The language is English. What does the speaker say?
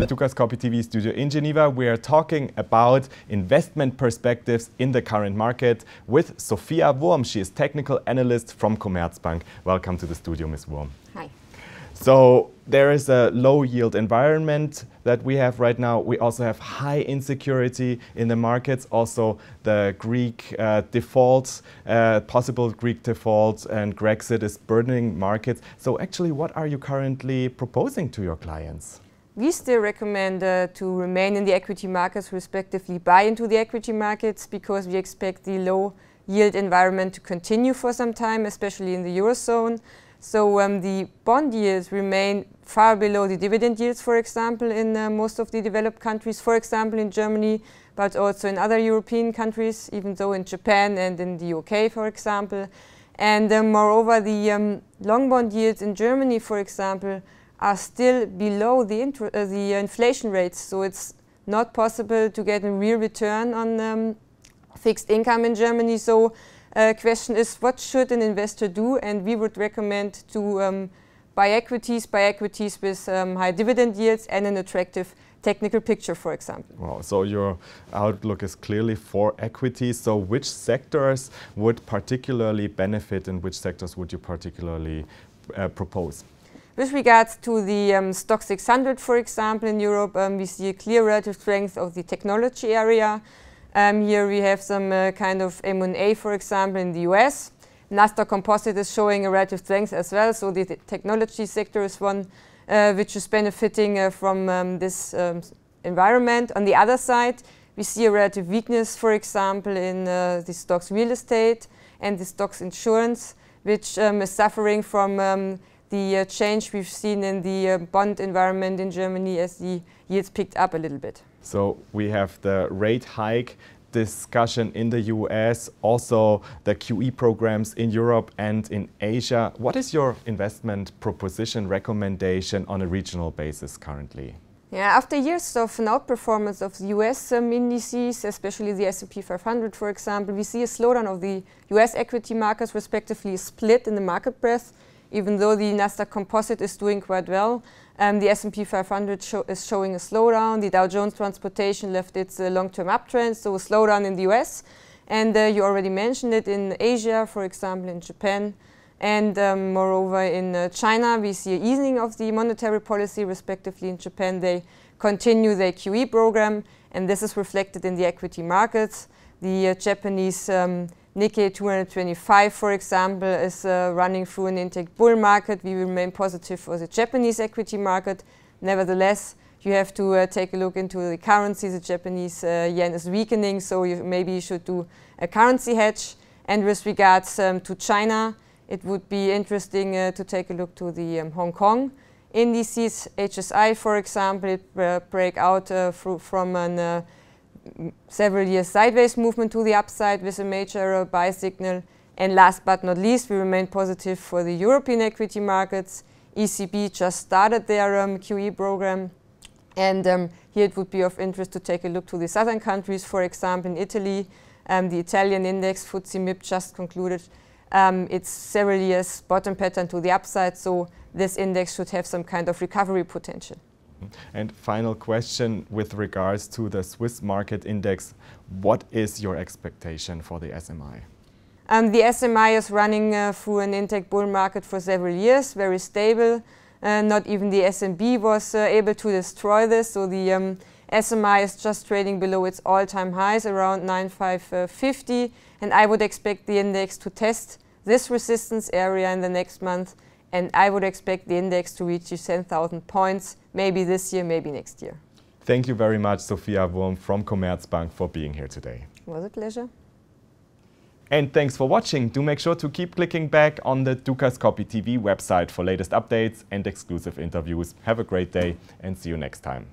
Dukascopy TV studio in Geneva. We are talking about investment perspectives in the current market with Sophia Wurm. She is technical analyst from Commerzbank. Welcome to the studio, Ms. Wurm. Hi. So there is a low yield environment that we have right now. We also have high insecurity in the markets. Also the Greek defaults, possible Greek defaults, and Brexit is burdening markets. So actually, what are you currently proposing to your clients? We still recommend to remain in the equity markets, respectively buy into the equity markets, because we expect the low yield environment to continue for some time, especially in the Eurozone. So the bond yields remain far below the dividend yields, for example, in most of the developed countries, for example in Germany, but also in other European countries, even though in Japan and in the UK, for example. And moreover, the long bond yields in Germany, for example, are still below the inflation rates. So it's not possible to get a real return on fixed income in Germany. So question is, what should an investor do? And we would recommend to buy equities with high dividend yields and an attractive technical picture, for example. Wow, so your outlook is clearly for equities. So which sectors would particularly benefit and which sectors would you particularly propose? With regards to the stock 600, for example, in Europe, we see a clear relative strength of the technology area. Here we have some kind of M&A, for example, in the US. Nasdaq Composite is showing a relative strength as well, so the technology sector is one which is benefiting from this environment. On the other side, we see a relative weakness, for example, in the stocks real estate and the stocks insurance, which is suffering from the change we've seen in the bond environment in Germany as the yields picked up a little bit. So we have the rate hike discussion in the US, also the QE programs in Europe and in Asia. What is your investment proposition recommendation on a regional basis currently? Yeah, after years of an outperformance of the US indices, especially the S&P 500, for example, we see a slowdown of the US equity markets, respectively a split in the market breadth. Even though the Nasdaq Composite is doing quite well, the S&P 500 is showing a slowdown. The Dow Jones Transportation left its long-term uptrend, so a slowdown in the US. And you already mentioned it in Asia, for example, in Japan. And moreover, in China, we see an easing of the monetary policy, respectively. In Japan, they continue their QE program, and this is reflected in the equity markets. The Japanese Nikkei 225, for example, is running through an intake bull market. We remain positive for the Japanese equity market. Nevertheless, you have to take a look into the currency. The Japanese yen is weakening, so maybe you should do a currency hedge. And with regards to China, it would be interesting to take a look to the Hong Kong indices. HSI, for example, it break out from an several years sideways movement to the upside with a major buy signal. And last but not least, we remain positive for the European equity markets. ECB just started their QE program, and here it would be of interest to take a look to the southern countries. For example, in Italy, the Italian index FTSE MIB just concluded its several years bottom pattern to the upside, so this index should have some kind of recovery potential. And final question with regards to the Swiss market index, what is your expectation for the SMI? The SMI is running through an intake bull market for several years, very stable. Not even the S&P was able to destroy this, so the SMI is just trading below its all-time highs, around 9,550, and I would expect the index to test this resistance area in the next month. And I would expect the index to reach 10,000 points, maybe this year, maybe next year. Thank you very much, Sophia Wurm from Commerzbank, for being here today. It was a pleasure. And thanks for watching. Do make sure to keep clicking back on the Dukascopy TV website for latest updates and exclusive interviews. Have a great day and see you next time.